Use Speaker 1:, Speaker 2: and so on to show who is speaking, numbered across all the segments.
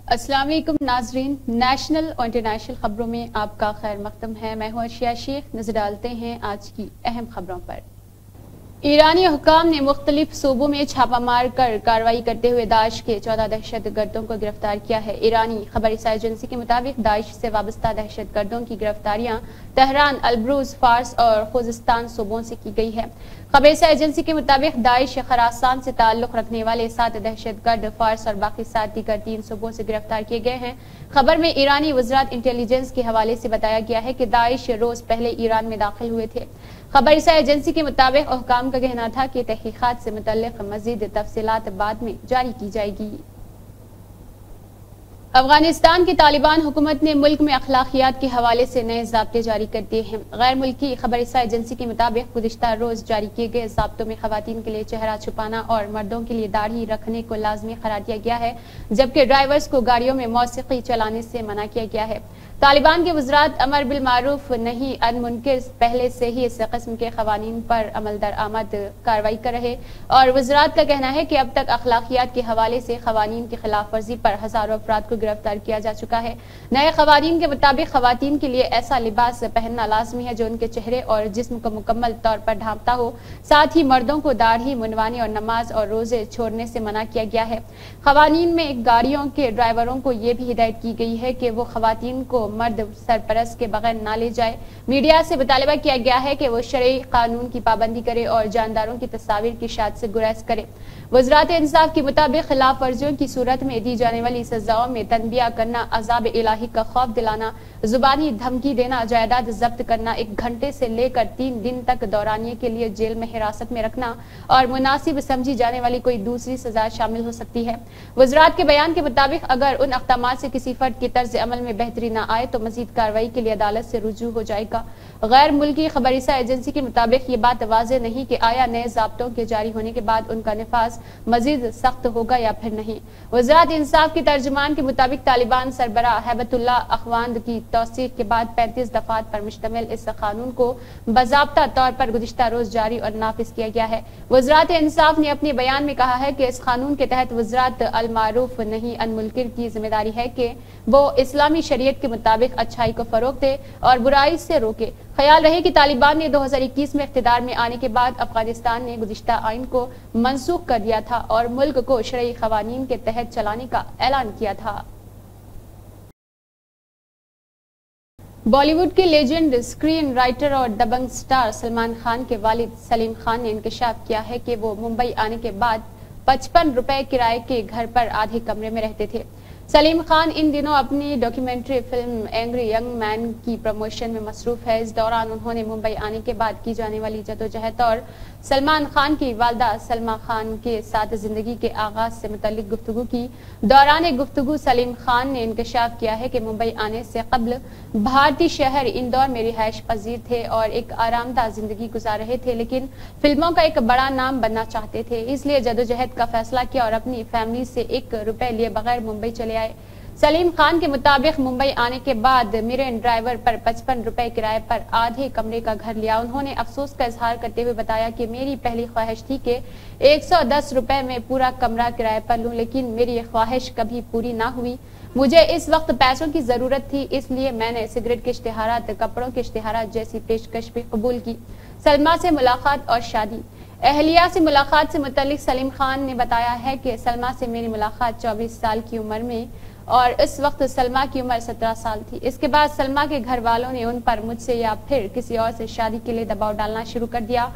Speaker 1: अस्सलाम वालेकुम नाजरीन, नेशनल और इंटरनेशनल खबरों में आपका खैर मकदम है। मैं हूं अर्शिया शेख। नजर डालते हैं आज की अहम खबरों पर। ईरानी हुक्काम ने मुख्तलिफ सूबों में छापा मार कर कार्रवाई करते हुए दाइश के 14 दहशत गर्दों को गिरफ्तार किया है। ईरानी खबरसार एजेंसी के मुताबिक दाइश से वाबस्ता दहशत गर्दों की गिरफ्तारियां तेहरान, अलब्रूज, फार्स और खुजिस्तान सूबों से की गई है। खबरसार एजेंसी के मुताबिक दाइश खरासान से ताल्लुक रखने वाले 7 दहशत गर्द फार्स और बाकी 7 दीगर 3 सूबों से गिरफ्तार किए गए हैं। खबर में ईरानी वज़रात इंटेलिजेंस के हवाले से बताया गया है कि दाइश रोज पहले ईरान में दाखिल हुए थे। खबरसार एजेंसी के मुताबिक हुक्काम का कहना था कि तहकीकात से मुतल्लिक मजीद तफसीलात बाद में जारी की जाएगी। अफगानिस्तान की तालिबान हुकूमत ने मुल्क में अखलाकियात के हवाले से नए ज़ाब्ते जारी कर दिए हैं। गैर मुल्की खबरसार एजेंसी के मुताबिक गुज़िश्ता रोज जारी किए गए ज़ाब्तों में खवातीन के लिए चेहरा छुपाना और मर्दों के लिए दाढ़ी रखने को लाजमी करार दिया गया है, जबकि ड्राइवर्स को गाड़ियों में मौसीकी चलाने से मना किया गया है। तालिबान के वज़रात अमर बिल मारूफ नहीं अन मुनकर पहले से ही इस किस्म के खवानीन पर अमल दरामद कार्रवाई कर रहे और वज़रात का कहना है कि अब तक अखलाकियात के हवाले से खवानीन की खिलाफ वर्जी पर हजारों अफराद को गिरफ्तार किया जा चुका है। नए खवानीन के मुताबिक खवातीन के लिए ऐसा लिबास पहनना लाजमी है जो उनके चेहरे और जिस्म को मुकम्मल तौर पर ढांपता हो। साथ ही मर्दों को दाढ़ी मुंडवाने और नमाज और रोजे छोड़ने से मना किया गया है। खवानीन में गाड़ियों के ड्राइवरों को यह भी हिदायत की गई है कि वो खवातीन को मर्द सरपरस्त के बगैर ना ले जाए। मीडिया से मुतालबा किया गया है कि वो शरई कानून की पाबंदी करे और जानदारों की तस्वीर की शाद से गुरेज करे। वज़रात इंसाफ के मुताबिक खिलाफ वर्जियों की सूरत में दी जाने वाली सजाओं में तनबिया करना, अजाब इलाही का खौफ दिलाना, जुबानी धमकी देना, जायदाद जब्त करना, 1 घंटे से लेकर 3 दिन तक दौरानिये के लिए जेल में हिरासत में रखना और मुनासिब समझी जाने वाली कोई दूसरी सजा शामिल हो सकती है। वज़रात के बयान के मुताबिक अगर उन अक़दामात से किसी फर्द की तर्ज अमल में बेहतरी न आए तो मजीद कार्रवाई के लिए अदालत से रुजू हो जाएगा। गैर मुल्की खबरसार एजेंसी के मुताबिक ये बात वाज़ेह नहीं कि आया नए ज़ाब्तों के जारी होने के बाद उनका निफाज मजीद सख्त होगा या फिर नहीं। वज़रात इंसाफ की तर्जुमान के मुताबिक तालिबान सरबरा हैबतुल्लाह अखवांद की तौसीक के बाद 35 दफात पर मुश्तमिल इस कानून को बाज़ाब्ता तौर पर गुज़िश्ता रोज जारी और नाफिज किया गया है। वज़रात इंसाफ ने अपने बयान में कहा है कि इस कानून के तहत वज़रात अल मारूफ नहीं अन मुनकर की जिम्मेदारी है कि वो इस्लामी शरीयत के मुताबिक अच्छाई को फरोग दे और बुराई से रोके। ख्याल रहे कि तालिबान ने 2021 में इख्तिदार में आने के बाद अफगानिस्तान ने गुज़िश्ता आइन को मनसूख कर दिया था और मुल्क को शरई क़वानीन के तहत चलाने का ऐलान किया था। बॉलीवुड के लेजेंड स्क्रीन राइटर और दबंग स्टार सलमान खान के वालिद सलीम खान ने इंकशाफ किया है कि वो मुंबई आने के बाद 55 रुपए किराए के घर पर आधे कमरे में रहते थे। सलीम खान इन दिनों अपनी documentary film angry young man की प्रमोशन में मसरूफ है। इस दौरान उन्होंने मुंबई आने के बाद की जाने वाली जदोजहद और सलमान खान की वालदा सलमा खान के साथ जिंदगी के आगाज से मुतल्लिक गुफ्तगू की। दौरान गुफ्तगू सलीम खान ने इंकशाफ किया है कि मुंबई आने से कब्ल भारतीय शहर इंदौर में रिहाइश पजीर थे और एक आरामदाह जिंदगी गुजार रहे थे, लेकिन फिल्मों का एक बड़ा नाम बनना चाहते थे, इसलिए जदोजहद का फैसला किया और अपनी फैमिली से 1 रुपए लिए बगैर मुंबई चले आए। सलीम खान के मुताबिक मुंबई आने के बाद मिरेन ड्राइवर पर 55 रुपए किराए पर आधे कमरे का घर लिया। उन्होंने अफसोस का इजहार करते हुए बताया कि मेरी पहली ख्वाहिश थी कि 110 रुपए में पूरा कमरा किराए पर लूं, लेकिन मेरी ये ख्वाहिश कभी पूरी ना हुई। मुझे इस वक्त पैसों की जरूरत थी, इसलिए मैंने सिगरेट के इश्तिहारात, कपड़ों के इश्तिहारात जैसी पेशकश भी कबूल की। सलमा से मुलाकात और शादी। अहलिया से मुलाकात से मुतल्लिक सलीम खान ने बताया है कि सलमा से मेरी मुलाकात 24 साल की उम्र में और इस वक्त सलमा की उम्र 17 साल थी। इसके बाद सलमा के घर वालों ने उन पर मुझसे या फिर किसी और से शादी के लिए दबाव डालना शुरू कर दिया।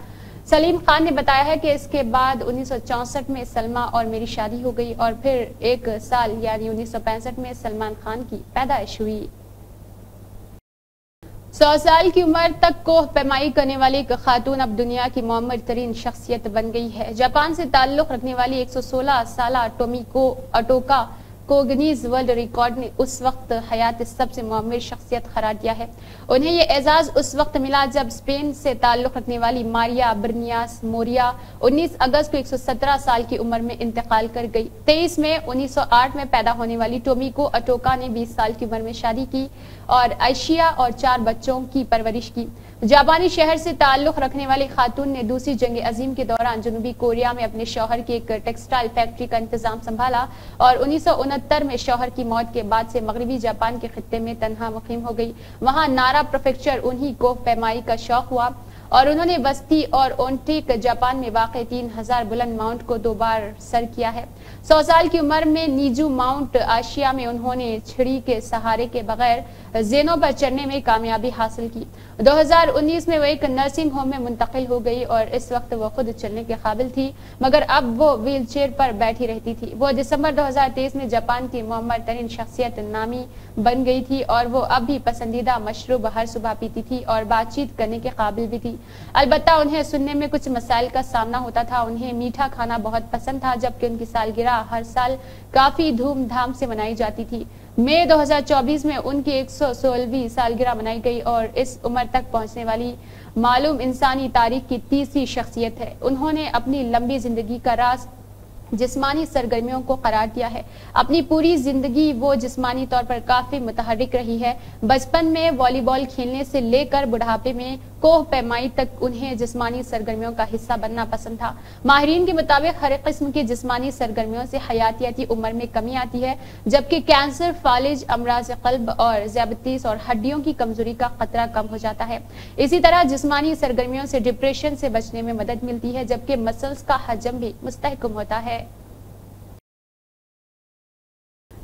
Speaker 1: सलीम खान ने बताया है कि इसके बाद 1964 में सलमा और मेरी शादी हो गई और फिर 1 साल यानी 1965 में सलमान खान की पैदाइश हुई। 100 साल की उम्र तक कोह पैमाई करने वाली एक खातून अब दुनिया की मुअम्मर तरीन शख्सियत बन गई है। जापान से ताल्लुक रखने वाली 116 साला टोमिको अटोका को गिनीज वर्ल्ड रिकॉर्ड ने उस वक्त हयात सबसे मुअम्मर शख्सियत करार दिया है। उन्हें ये एजाज उस वक्त मिला जब स्पेन से ताल्लुक रखने वाली मारिया ब्रनियास मोरिया 19 अगस्त को 117 साल की उम्र में इंतकाल कर गई। 23 मई 1908 में पैदा होने वाली टोमिको अटोका ने 20 साल की उम्र में शादी की और आयशिया और 4 बच्चों की परवरिश की। जापानी शहर से ताल्लुक रखने वाली खातून ने दूसरी जंग अजीम के दौरान जनूबी कोरिया में अपने शौहर की एक टेक्सटाइल फैक्ट्री का इंतजाम संभाला और 1969 में शौहर की मौत के बाद से मगरबी जापान के खित्ते में तन्हा मुकीम हो गई। वहां नारा प्रेफेक्चर उन्हीं को पैमाई का शौक हुआ और उन्होंने बस्ती और ओनटेक जापान में वाक़ 3000 बुलंद माउंट को 2 बार सर किया है। 100 साल की उम्र में नीजू माउंट आशिया में उन्होंने छिड़ी के सहारे के बगैर जेनों पर चढ़ने में कामयाबी हासिल की। 2019 में वो एक नर्सिंग होम में मुंतकिल हो गई और इस वक्त वो खुद चलने के काबिल थी, मगर अब वो व्हील चेयर पर बैठी रहती थी। वो दिसंबर 2023 में जापान की मुअम्मर तरीन शख्सियत नामी बन गई थी और वो अब भी पसंदीदा मशरूब हर सुबह पीती थी और बातचीत करने के काबिल भी थी। अलबत्ता उन्हें सुनने में कुछ मसाइल का सामना होता था। उन्हें मीठा खाना बहुत पसंद था, जबकि उनकी सालगिरह हर साल काफी धूमधाम से मनाई जाती थी। मई 2024 में उनकी 116वीं सालगिरह मनाई गई और इस उम्र तक पहुंचने वाली मालूम इंसानी तारीख की तीसरी शख्सियत है। उन्होंने अपनी लंबी जिंदगी का राज जिस्मानी सरगर्मियों को करार दिया है। अपनी पूरी जिंदगी वो जिस्मानी तौर पर काफी मुतहर्रिक रही है। बचपन में वॉलीबॉल खेलने से लेकर बुढ़ापे में कोह पैमाई तक उन्हें जिस्मानी सरगर्मियों का हिस्सा बनना पसंद था। माहिरीन के मुताबिक हर किस्म की जिस्मानी सरगर्मियों से हयातियाती उम्र में कमी आती है, जबकि कैंसर, फालिज, अमराज क़ल्ब और ज़ियाबतीस और हड्डियों की कमजोरी का खतरा कम हो जाता है। इसी तरह जिस्मानी सरगर्मियों से डिप्रेशन से बचने में मदद मिलती है, जबकि मसल्स का हजम भी मुस्तहकम होता है।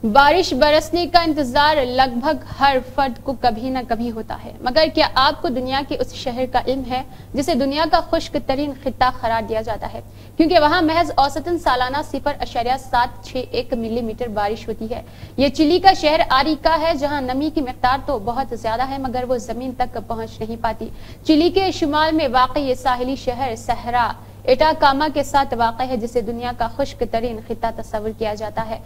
Speaker 1: बारिश बरसने का इंतजार लगभग हर फर्द को कभी न कभी होता है, मगर क्या आपको दुनिया के उस शहर का इल्म है जिसे दुनिया का खुश्क तरीन खित्ता करार दिया जाता है, क्योंकि वहां महज औसतन सालाना 0.761 मिलीमीटर बारिश होती है। ये चिली का शहर आरिका है, जहां नमी की मिकदार तो बहुत ज्यादा है, मगर वो जमीन तक पहुंच नहीं पाती। चिली के शुमाल में वाक़ ये साहिली शहर सहरा एटाकामा के साथ वाक़ है, जिसे दुनिया का खुश्क तरीन खित्ता तस्वर किया जाता है।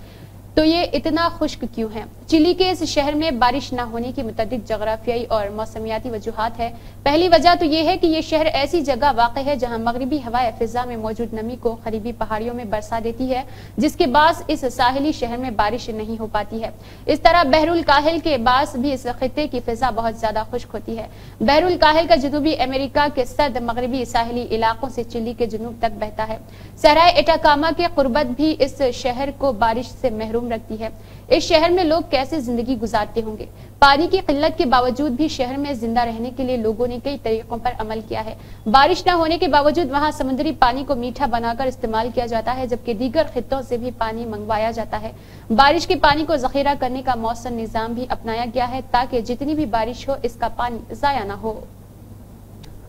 Speaker 1: तो ये इतना खुश्क क्यों है? चिली के इस शहर में बारिश न होने की मुतअद्दिद जगराफियाई और मौसमियाती वजूहात है। पहली वजह तो ये है कि ये शहर ऐसी जगह वाक़ है जहां मगरिबी हवाएं फिजा में मौजूद नमी को करीबी पहाड़ियों में बरसा देती है, जिसके बास इस साहिली शहर में बारिश नहीं हो पाती है। इस तरह बहरुल काहिल के बास भी इस खित्ते की फिजा बहुत ज्यादा खुश्क होती है। बहरुल काहिल का जनूबी अमेरिका के सर्द मगरबी साहिली इलाकों से चिली के जनूब तक बहता है। सहराए एटाकामा के कुर्बत भी इस शहर को बारिश से महरूम रखती है। इस शहर में लोग कैसे जिंदगी गुजारते होंगे? पानी की किल्लत के बावजूद भी शहर में जिंदा रहने के लिए लोगों ने कई तरीकों पर अमल किया है। बारिश न होने के बावजूद वहां समुद्री पानी को मीठा बनाकर इस्तेमाल किया जाता है, जबकि दीगर खित्तों से भी पानी मंगवाया जाता है। बारिश के पानी को जखीरा करने का मौसम निजाम भी अपनाया गया है, ताकि जितनी भी बारिश हो इसका पानी जाया न हो।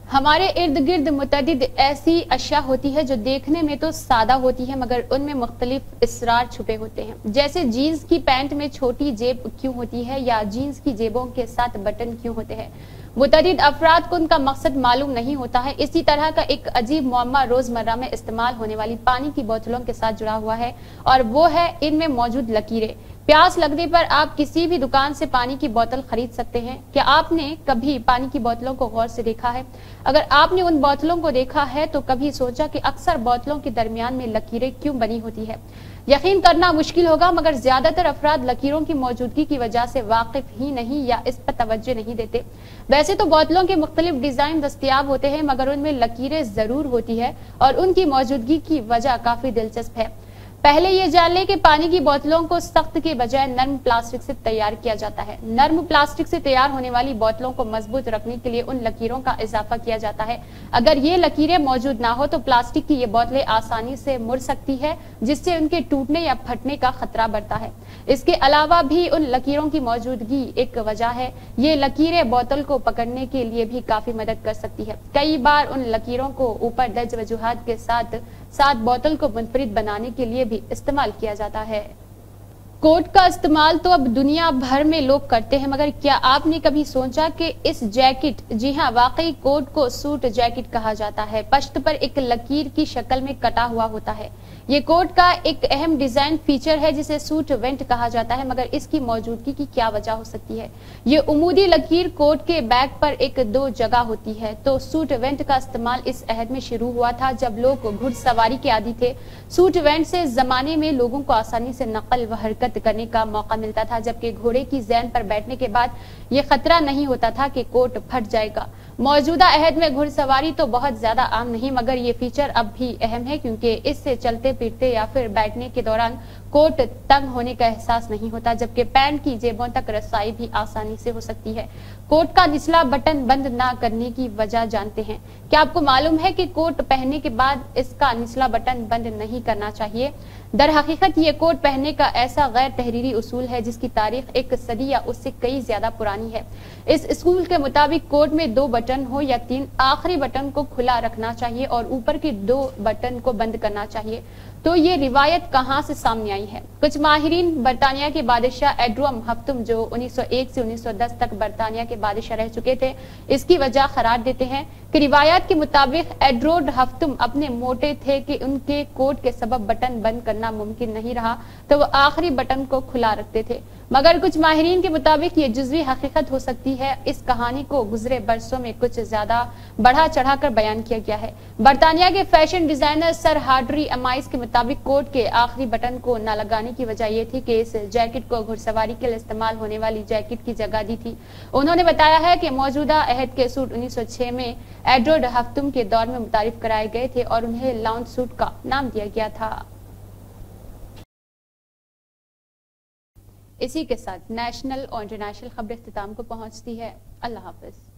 Speaker 1: हमारे इर्द गिर्द मुतअद्दिद ऐसी अशिया होती है जो देखने में तो सादा होती है, मगर उनमें मुख्तलिफ इसरार छुपे होते हैं। जैसे जीन्स की पैंट में छोटी जेब क्यों होती है, या जीन्स की जेबों के साथ बटन क्यों होते हैं। मुतअद्दिद अफराद को उनका मकसद मालूम नहीं होता है। इसी तरह का एक अजीब मुअम्मा रोजमर्रा में इस्तेमाल होने वाली पानी की बोतलों के साथ जुड़ा हुआ है, और वो है इनमें मौजूद लकीरें। प्यास लगने पर आप किसी भी दुकान से पानी की बोतल खरीद सकते हैं। क्या आपने कभी पानी की बोतलों को गौर से देखा है? अगर आपने उन बोतलों को देखा है तो कभी सोचा कि अक्सर बोतलों के दरमियान में लकीरें क्यों बनी होती है? यकीन करना मुश्किल होगा, मगर ज्यादातर अफराद लकीरों की मौजूदगी की वजह से वाकिफ ही नहीं या इस पर तवज्जो नहीं देते। वैसे तो बोतलों के मुख्तलिफ डिजाइन दस्तयाब होते हैं, मगर उनमें लकीरें जरूर होती है और उनकी मौजूदगी की वजह काफी दिलचस्प है। पहले ये जान लें कि पानी की बोतलों को सख्त के बजाय नर्म प्लास्टिक से तैयार किया जाता है। नर्म प्लास्टिक से तैयार होने वाली बोतलों को मजबूत रखने के लिए उन लकीरों का इजाफा किया जाता है। अगर ये लकीरें मौजूद ना हो तो प्लास्टिक की ये बोतलें आसानी से मुड़ सकती है, जिससे उनके टूटने या फटने का खतरा बढ़ता है। इसके अलावा भी उन लकीरों की मौजूदगी एक वजह है। ये लकीरें बोतल को पकड़ने के लिए भी काफी मदद कर सकती है। कई बार उन लकीरों को ऊपर दर्ज वजूहात के साथ बोतल को मुनफरिद बनाने के लिए भी इस्तेमाल किया जाता है। कोट का इस्तेमाल तो अब दुनिया भर में लोग करते हैं, मगर क्या आपने कभी सोचा कि इस जैकेट, जी हाँ वाकई कोट को सूट जैकेट कहा जाता है, पश्त पर एक लकीर की शक्ल में कटा हुआ होता है। ये कोट का एक अहम डिजाइन फीचर है जिसे सूट वेंट कहा जाता है, मगर इसकी मौजूदगी की क्या वजह हो सकती है? ये उमूदी लकीर कोट के बैक पर एक दो जगह होती है। तो सूट वेंट का इस्तेमाल इस अहद में शुरू हुआ था जब लोग घुड़सवारी के आदी थे। सूट वेंट से जमाने में लोगों को आसानी से नकल व हरकत حرکت کرنے کا موقع ملتا تھا، جبکہ گھوڑے کی ذہن پر بیٹھنے کے بعد یہ خطرہ نہیں ہوتا تھا کہ کوٹ پھٹ جائے گا۔ موجودہ عہد میں گھڑ سواری تو بہت زیادہ عام نہیں، مگر یہ فیچر اب بھی اہم ہے کیونکہ اس سے چلتے پھرتے یا پھر بیٹھنے کے دوران کوٹ تنگ ہونے کا احساس نہیں ہوتا، جبکہ پینٹ کی جیبوں تک رسائی بھی آسانی سے ہو سکتی ہے۔ کوٹ کا نچلا بٹن بند نہ کرنے کی وجہ جانتے ہیں؟ کیا آپ کو معلوم ہے کہ کوٹ پہننے کے بعد اس کا نچلا بٹن بند نہیں کرنا چاہیے؟ در حقیقت یہ کوٹ پہننے کا ایسا غیر تحریری اصول ہے جس کی تاریخ ایک صدی یا اس سے کئی زیادہ پرانی ہے۔ اس اصول کے مطابق کوٹ میں 2 بٹن ہو یا 3، آخری بٹن کو کھلا رکھنا چاہیے اور اوپر کے 2 بٹن کو بند کرنا چاہیے۔ تو یہ روایت کہاں سے سامنے آئی ہے؟ کچھ ماہرین برطانیہ کے بادشاہ ایڈروم ہفتم جو 1901 سے 1910 تک برطانیہ کے بادشاہ رہ چکے تھے اس کی وجہ قرار دیتے ہیں کہ روایات کے مطابق ایڈروڈ ہفتم اپنے موٹے تھے کہ ان کے کوٹ کے سبب بٹن بند کرنا ممکن نہیں رہا تو وہ آخری بٹن کو کھلا رکھتے تھے، مگر کچھ ماہرین کے مطابق یہ جزوی حقیقت ہو سکتی ہے۔ اس کہانی کو گزرے برسوں میں کچھ زیادہ بڑھا چڑھا کر بیان کیا گیا ہے۔ برطانیہ کے فیشن ڈیزائنر سر ہارڈری امائس کے مطابق کوٹ کے آخری بٹن کو نہ لگانے کی وجہ یہ تھی کہ اس جیکٹ کو گھڑ سواری کے لیے استعمال ہونے والی جیکٹ کی جگہ دی تھی۔ انہوں نے بتایا ہے کہ موجودہ عہد کے سوٹ 1906 میں ایڈورڈ ہفتم کے دور میں متعارف کرائے گئے تھے اور انہیں لاؤنج سوٹ کا نام دیا گیا تھا۔ اسی کے ساتھ نیشنل اور انٹرنیشنل خبر اختتام کو پہنچتی ہے۔ اللہ حافظ۔